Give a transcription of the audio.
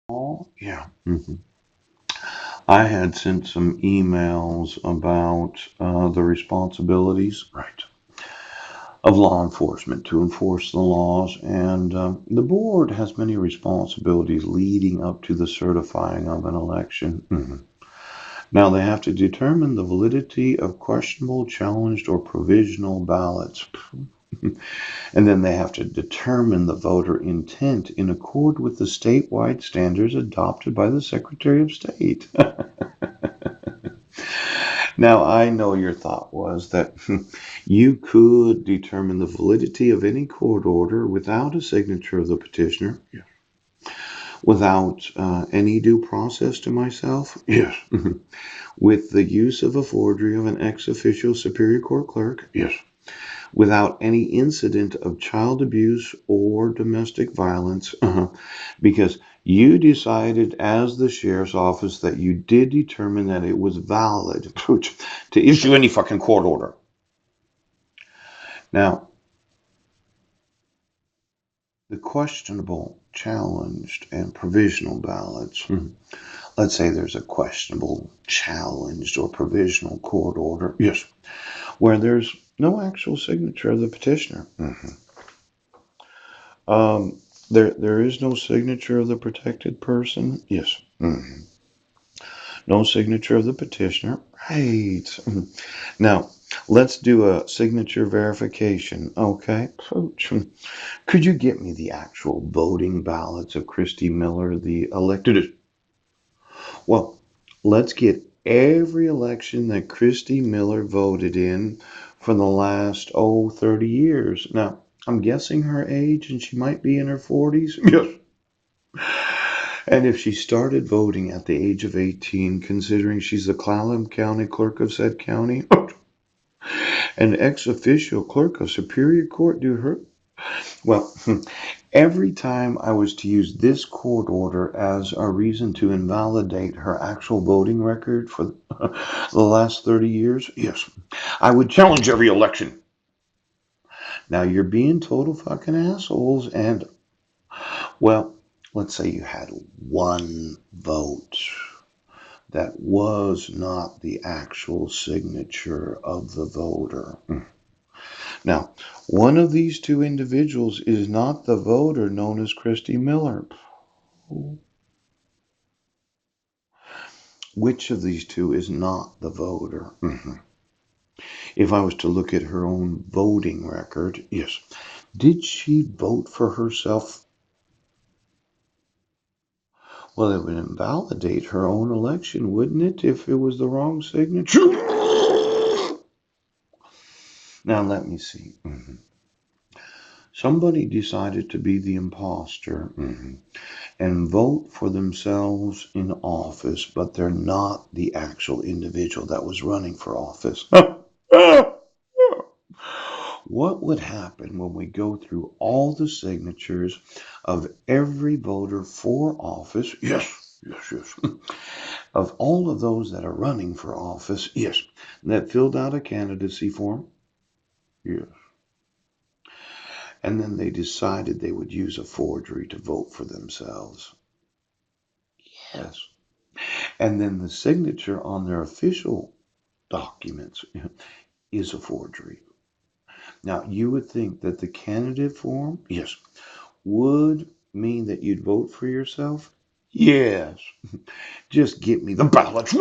Oh, yeah. I had sent some emails about the responsibilities, right, of law enforcement to enforce the laws, and the board has many responsibilities leading up to the certifying of an election. Now, they have to determine the validity of questionable, challenged, or provisional ballots. And then they have to determine the voter intent in accord with the statewide standards adopted by the Secretary of State. Now, I know your thought was that you could determine the validity of any court order without a signature of the petitioner, without any due process to myself, Yes, with the use of a forgery of an ex officio Superior Court clerk, yes. without any incident of child abuse or domestic violence, because you decided as the sheriff's office that you did determine that it was valid to issue any fucking court order. Now, the questionable, challenged, and provisional ballots. Let's say there's a questionable, challenged, or provisional court order. Yes. Where there's no actual signature of the petitioner. There is no signature of the protected person. Yes. No signature of the petitioner. Right. Now, let's do a signature verification. Okay. Could you get me the actual voting ballots of Christy Miller, the elected? Well, let's get every election that Christy Miller voted in for the last, 30 years. Now, I'm guessing her age, and she might be in her 40s. Yes. And if she started voting at the age of 18, considering she's the Clallam County Clerk of said county, an ex officio clerk of Superior Court, do her. Well, every time I was to use this court order as a reason to invalidate her actual voting record for the last 30 years, Yes. I would challenge every election. Now you're being total fucking assholes, and, well, let's say you had one vote that was not the actual signature of the voter. Now, one of these two individuals is not the voter known as Christy Miller. Which of these two is not the voter? If I was to look at her own voting record, Yes. did she vote for herself? Well, it would invalidate her own election, wouldn't it, if it was the wrong signature? Now, let me see. Somebody decided to be the imposter and vote for themselves in office, but they're not the actual individual that was running for office. What would happen when we go through all the signatures of every voter for office? Yes. Yes. Yes. Of all of those that are running for office, Yes. that filled out a candidacy form, Yes. and then they decided they would use a forgery to vote for themselves. Yes. And then the signature on their official documents is a forgery. Now, you would think that the candidate form, Yes. would mean that you'd vote for yourself. Yes. Just get me the ballots.